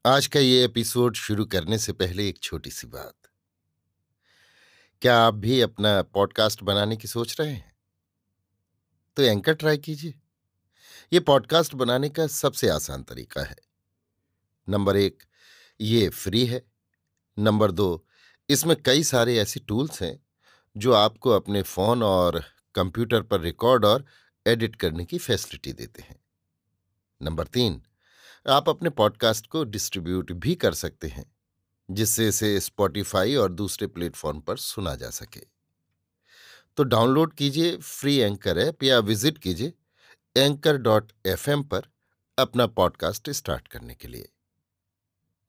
आज का ये एपिसोड शुरू करने से पहले एक छोटी सी बात। क्या आप भी अपना पॉडकास्ट बनाने की सोच रहे हैं? तो एंकर ट्राई कीजिए। ये पॉडकास्ट बनाने का सबसे आसान तरीका है। नंबर 1, ये फ्री है। नंबर 2, इसमें कई सारे ऐसे टूल्स हैं जो आपको अपने फोन और कंप्यूटर पर रिकॉर्ड और एडिट करने की फैसिलिटी देते हैं। नंबर 3, आप अपने पॉडकास्ट को डिस्ट्रीब्यूट भी कर सकते हैं, जिससे इसे स्पॉटिफाई और दूसरे प्लेटफॉर्म पर सुना जा सके। तो डाउनलोड कीजिए फ्री एंकर ऐप या विजिट कीजिए anchor.fm पर अपना पॉडकास्ट स्टार्ट करने के लिए।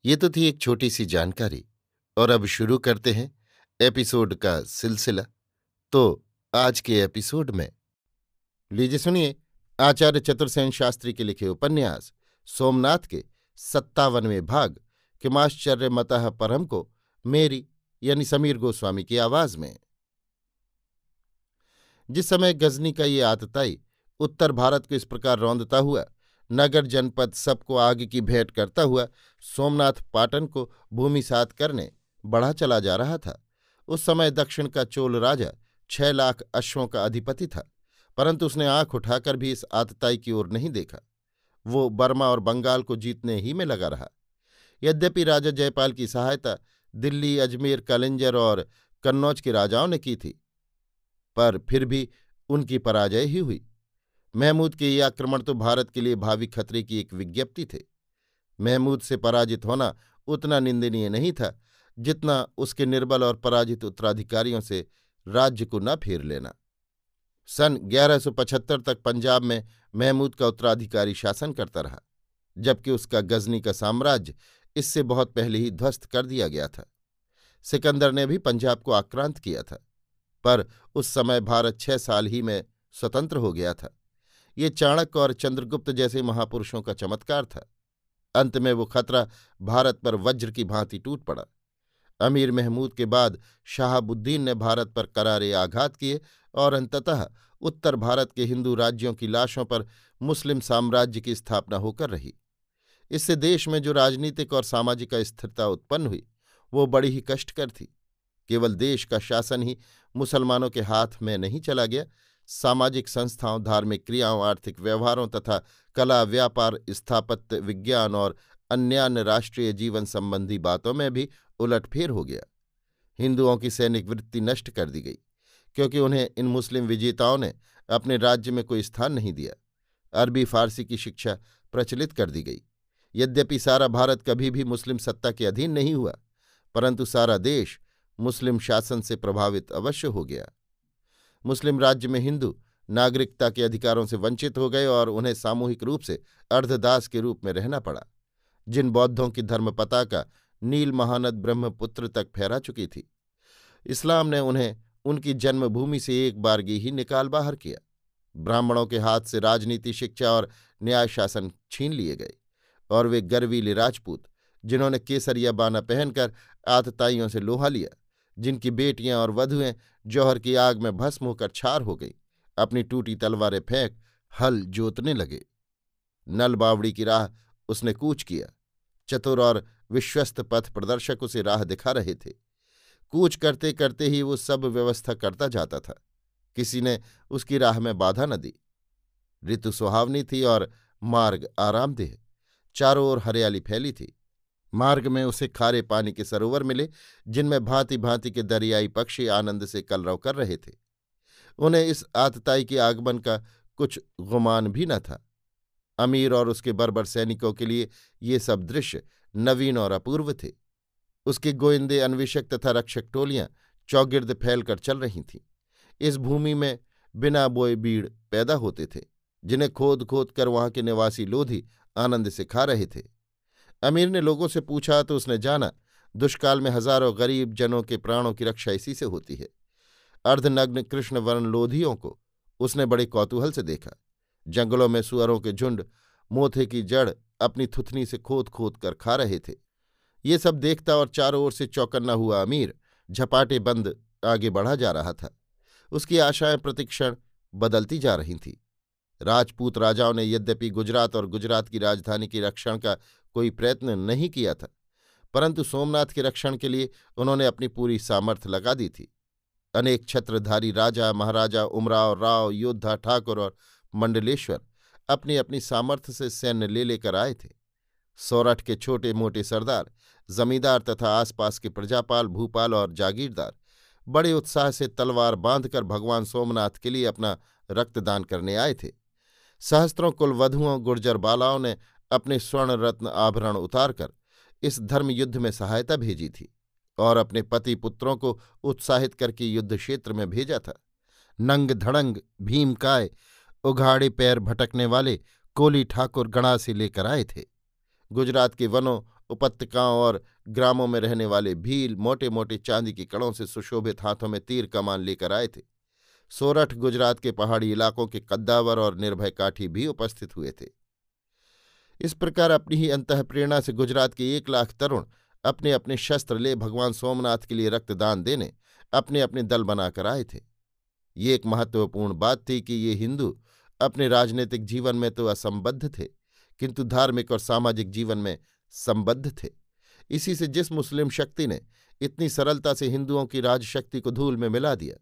ये तो थी एक छोटी सी जानकारी, और अब शुरू करते हैं एपिसोड का सिलसिला। तो आज के एपिसोड में लीजिए सुनिए आचार्य चतुर्सेन शास्त्री के लिखे उपन्यास सोमनाथ के 57वें भाग किमाश्चर्य मतः परम को मेरी यानी समीर गोस्वामी की आवाज में। जिस समय गजनी का ये आतताई उत्तर भारत को इस प्रकार रौंदता हुआ, नगर जनपद सबको आग की भेंट करता हुआ सोमनाथ पाटन को भूमिसात करने बढ़ा चला जा रहा था, उस समय दक्षिण का चोल राजा 6 लाख अश्वों का अधिपति था। परंतु उसने आंख उठाकर भी इस आतताई की ओर नहीं देखा। वो बर्मा और बंगाल को जीतने ही में लगा रहा। यद्यपि राजा जयपाल की सहायता दिल्ली, अजमेर, कलिंजर और कन्नौज के राजाओं ने की थी, पर फिर भी उनकी पराजय ही हुई। महमूद के ये आक्रमण तो भारत के लिए भावी खतरे की एक विज्ञप्ति थे। महमूद से पराजित होना उतना निंदनीय नहीं था जितना उसके निर्बल और पराजित उत्तराधिकारियों से राज्य को न फेर लेना। सन 1175 तक पंजाब में महमूद का उत्तराधिकारी शासन करता रहा, जबकि उसका गजनी का साम्राज्य इससे बहुत पहले ही ध्वस्त कर दिया गया था। सिकंदर ने भी पंजाब को आक्रांत किया था, पर उस समय भारत 6 साल ही में स्वतंत्र हो गया था। ये चाणक्य और चंद्रगुप्त जैसे महापुरुषों का चमत्कार था। अंत में वो खतरा भारत पर वज्र की भांति टूट पड़ा। अमीर महमूद के बाद शहाबुद्दीन ने भारत पर करारे आघात किए और अंततः उत्तर भारत के हिंदू राज्यों की लाशों पर मुस्लिम साम्राज्य की स्थापना होकर रही। इससे देश में जो राजनीतिक और सामाजिक अस्थिरता उत्पन्न हुई, वो बड़ी ही कष्टकर थी। केवल देश का शासन ही मुसलमानों के हाथ में नहीं चला गया, सामाजिक संस्थाओं, धार्मिक क्रियाओं, आर्थिक व्यवहारों तथा कला, व्यापार, स्थापत्य, विज्ञान और अन्यान्य राष्ट्रीय जीवन संबंधी बातों में भी उलटफेर हो गया। हिंदुओं की सैनिक वृत्ति नष्ट कर दी गई, क्योंकि उन्हें इन मुस्लिम विजेताओं ने अपने राज्य में कोई स्थान नहीं दिया। अरबी फारसी की शिक्षा प्रचलित कर दी गई। यद्यपि सारा भारत कभी भी मुस्लिम सत्ता के अधीन नहीं हुआ, परंतु सारा देश मुस्लिम शासन से प्रभावित अवश्य हो गया। मुस्लिम राज्य में हिंदू नागरिकता के अधिकारों से वंचित हो गए और उन्हें सामूहिक रूप से अर्धदास के रूप में रहना पड़ा। जिन बौद्धों की धर्म पताका नील महानद ब्रह्मपुत्र तक फहरा चुकी थी, इस्लाम ने उन्हें उनकी जन्मभूमि से एक बारगी ही निकाल बाहर किया। ब्राह्मणों के हाथ से राजनीति, शिक्षा और न्याय शासन छीन लिए गए, और वे गर्वीले राजपूत, जिन्होंने केसरिया बाना पहनकर आतताइयों से लोहा लिया, जिनकी बेटियां और वधुएं जौहर की आग में भस्म होकर छार हो गई, अपनी टूटी तलवारें फेंक हल जोतने लगे। नल बावड़ी की राह उसने कूच किया। चतुर और विश्वस्त पथ प्रदर्शक उसे राह दिखा रहे थे। कूच करते करते ही वो सब व्यवस्था करता जाता था। किसी ने उसकी राह में बाधा न दी। ऋतु सुहावनी थी और मार्ग आरामदेह। चारों ओर हरियाली फैली थी। मार्ग में उसे खारे पानी के सरोवर मिले, जिनमें भांति भांति के दरियाई पक्षी आनंद से कलरव कर रहे थे। उन्हें इस आतताई के आगमन का कुछ गुमान भी न था। अमीर और उसके बर्बर सैनिकों के लिए ये सब दृश्य नवीन और अपूर्व थे। उसके गोविंदे, अन्वेषक तथा रक्षक टोलियां चौगिर्द फैलकर चल रही थीं। इस भूमि में बिना बोए बीड़ पैदा होते थे, जिन्हें खोद खोद कर वहां के निवासी लोधी आनंद से खा रहे थे। अमीर ने लोगों से पूछा तो उसने जाना, दुष्काल में हजारों गरीब जनों के प्राणों की रक्षा इसी से होती है। अर्धनग्न कृष्णवर्ण लोधियों को उसने बड़े कौतूहल से देखा। जंगलों में सुअरों के झुंड मोथे की जड़ अपनी थुथनी से खोद खोद कर खा रहे थे। ये सब देखता और चारों ओर से चौकन्ना हुआ अमीर झपाटे बंद आगे बढ़ा जा रहा था। उसकी आशाएं प्रतिक्षण बदलती जा रही थीं। राजपूत राजाओं ने यद्यपि गुजरात और गुजरात की राजधानी की रक्षण का कोई प्रयत्न नहीं किया था, परंतु सोमनाथ के रक्षण के लिए उन्होंने अपनी पूरी सामर्थ्य लगा दी थी। अनेक छत्रधारी राजा, महाराजा, उमराव, राव, योद्धा, ठाकुर और मंडलेश्वर अपनी अपनी सामर्थ्य से सैन्य ले लेकर आए थे। सोरठ के छोटे मोटे सरदार, जमींदार तथा आसपास के प्रजापाल, भूपाल और जागीरदार बड़े उत्साह से तलवार बांधकर भगवान सोमनाथ के लिए अपना रक्तदान करने आए थे। सहस्त्रों कुलवधुओं, गुर्जर बालाओं ने अपने स्वर्ण रत्न आभरण उतारकर इस धर्म युद्ध में सहायता भेजी थी और अपने पति पुत्रों को उत्साहित करके युद्ध क्षेत्र में भेजा था। नंग धड़ंग भीमकाय, उघाड़े पैर भटकने वाले कोली ठाकुर गणासी लेकर आए थे। गुजरात के वनों, उपत्यकाओं और ग्रामों में रहने वाले भील मोटे मोटे चांदी के कड़ों से सुशोभित हाथों में तीर कमान लेकर आए थे। सोरठ गुजरात के पहाड़ी इलाकों के कद्दावर और निर्भय काठी भी उपस्थित हुए थे। इस प्रकार अपनी ही अंतःप्रेरणा से गुजरात के 1,00,000 तरुण अपने अपने शस्त्र ले भगवान सोमनाथ के लिए रक्तदान देने अपने अपने दल बनाकर आए थे। ये एक महत्वपूर्ण बात थी कि ये हिंदू अपने राजनीतिक जीवन में तो असंबद्ध थे, किंतु धार्मिक और सामाजिक जीवन में संबद्ध थे। इसी से जिस मुस्लिम शक्ति ने इतनी सरलता से हिंदुओं की राजशक्ति को धूल में मिला दिया,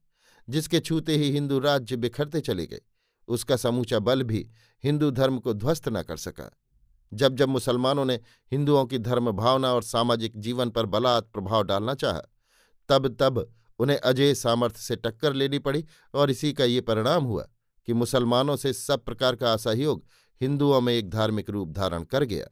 जिसके छूते ही हिंदू राज्य बिखरते चले गए, उसका समूचा बल भी हिंदू धर्म को ध्वस्त न कर सका। जब जब मुसलमानों ने हिंदुओं की धर्म भावना और सामाजिक जीवन पर बलात् प्रभाव डालना चाहा, तब तब उन्हें अजेय सामर्थ्य से टक्कर लेनी पड़ी और इसी का ये परिणाम हुआ कि मुसलमानों से सब प्रकार का असहयोग हिंदुओं में एक धार्मिक रूप धारण कर गया।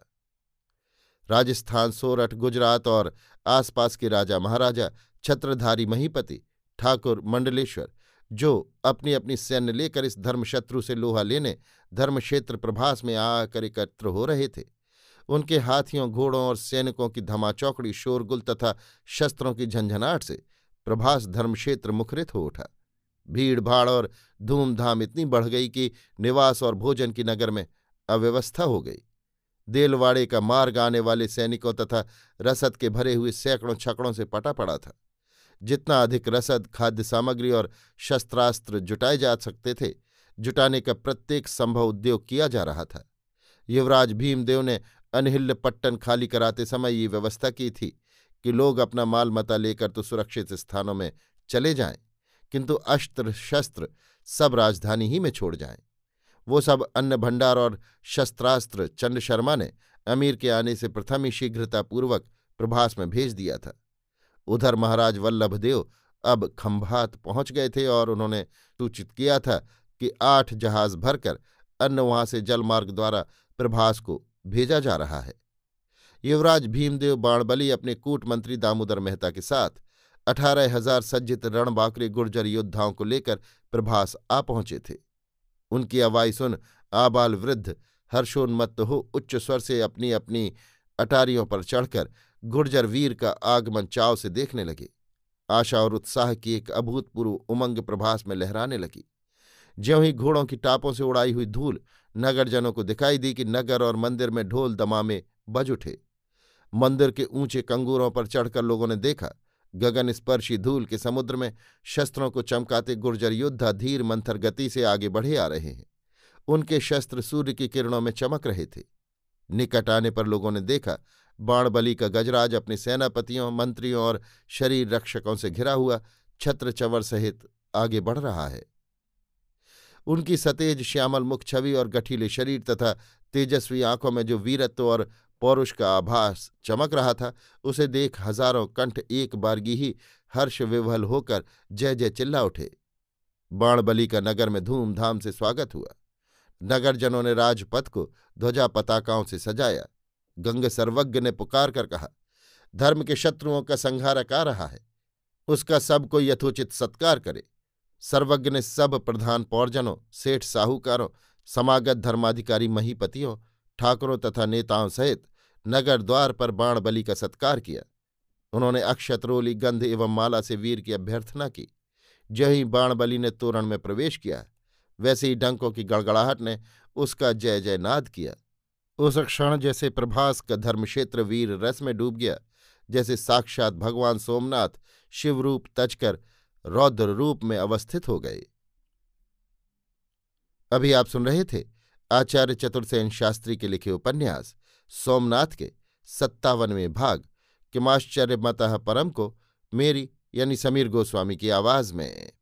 राजस्थान, सोरठ, गुजरात और आसपास के राजा महाराजा, छत्रधारी महीपति, ठाकुर, मंडलेश्वर जो अपनी अपनी सैन्य लेकर इस धर्मशत्रु से लोहा लेने धर्मक्षेत्र प्रभास में आकर एकत्र हो रहे थे, उनके हाथियों, घोड़ों और सैनिकों की धमाचौकड़ी, शोरगुल तथा शस्त्रों की झंझनाहट से प्रभास धर्मक्षेत्र मुखरित हो उठा। भीड़ भाड़ और धूमधाम इतनी बढ़ गई कि निवास और भोजन की नगर में अव्यवस्था हो गई। देलवाड़े का मार्ग आने वाले सैनिकों तथा रसद के भरे हुए सैकड़ों छकड़ों से पटा पड़ा था। जितना अधिक रसद, खाद्य सामग्री और शस्त्रास्त्र जुटाए जा सकते थे, जुटाने का प्रत्येक संभव उद्योग किया जा रहा था। युवराज भीमदेव ने अनहिल्य पट्टन खाली कराते समय ये व्यवस्था की थी कि लोग अपना माल मता लेकर तो सुरक्षित स्थानों में चले जाएं, किंतु अस्त्र शस्त्र सब राजधानी ही में छोड़ जाएं। वो सब अन्न भंडार और शस्त्रास्त्र चंड शर्मा ने अमीर के आने से प्रथम ही शीघ्रतापूर्वक प्रभास में भेज दिया था। उधर महाराज वल्लभदेव अब खंभात पहुंच गए थे और उन्होंने सूचित किया था कि 8 जहाज भरकर अन्न वहां से जलमार्ग द्वारा प्रभास को भेजा जा रहा है। युवराज भीमदेव बाणबली अपने कूटमंत्री दामोदर मेहता के साथ 18,000 सज्जित रणबांकुरे गुर्जर योद्धाओं को लेकर प्रभास आ पहुंचे थे। उनकी आवाज़ सुन आबाल वृद्ध हर्षोन्मत्त हो उच्च स्वर से अपनी अपनी अटारियों पर चढ़कर गुर्जर वीर का आगमन चाव से देखने लगे। आशा और उत्साह की एक अभूतपूर्व उमंग प्रभास में लहराने लगी। ज्यों ही घोड़ों की टापों से उड़ाई हुई धूल नगरजनों को दिखाई दी कि नगर और मंदिर में ढोल दमामे बज उठे। मंदिर के ऊंचे कंगूरों पर चढ़कर लोगों ने देखा गगन स्पर्शी धूल के समुद्र में शस्त्रों को चमकाते गुर्जर योद्धा धीर मंथर गति से आगे बढ़े आ रहे हैं। उनके शस्त्र सूर्य की किरणों में चमक रहे थे। निकट आने पर लोगों ने देखा बाणबली का गजराज अपने सेनापतियों, मंत्रियों और शरीर रक्षकों से घिरा हुआ छत्र चंवर सहित आगे बढ़ रहा है। उनकी सतेज श्यामल मुख छवि और गठीले शरीर तथा तेजस्वी आंखों में जो वीरत्व और पौरुष का आभास चमक रहा था, उसे देख हजारों कंठ एक बारगी ही हर्ष विह्वल होकर जय जय चिल्ला उठे। बाणबली का नगर में धूमधाम से स्वागत हुआ। नगरजनों ने राजपथ को ध्वजा पताकाओं से सजाया। गंग सर्वज्ञ ने पुकार कर कहा, धर्म के शत्रुओं का संहारक आ रहा है, उसका सब कोई यथोचित सत्कार करे। सर्वज्ञ ने सब प्रधान पौरजनों, सेठ साहूकारों, समागत धर्माधिकारी महीपतियों, ठाकुरों तथा नेताओं सहित नगर द्वार पर बाणबली का सत्कार किया। उन्होंने अक्षत, रोली, गंध एवं माला से वीर की अभ्यर्थना की। ज्यों ही बाणबली ने तोरण में प्रवेश किया, वैसे ही डंकों की गड़गड़ाहट ने उसका जय जय नाद किया। उस क्षण जैसे प्रभास का धर्मक्षेत्र वीर रस में डूब गया, जैसे साक्षात भगवान सोमनाथ शिवरूप तजकर रौद्र रूप में अवस्थित हो गए। अभी आप सुन रहे थे आचार्य चतुर्सेन शास्त्री के लिखे उपन्यास सोमनाथ के 57वें भाग किमाश्चर्यमतः परम को मेरी यानी समीर गोस्वामी की आवाज में।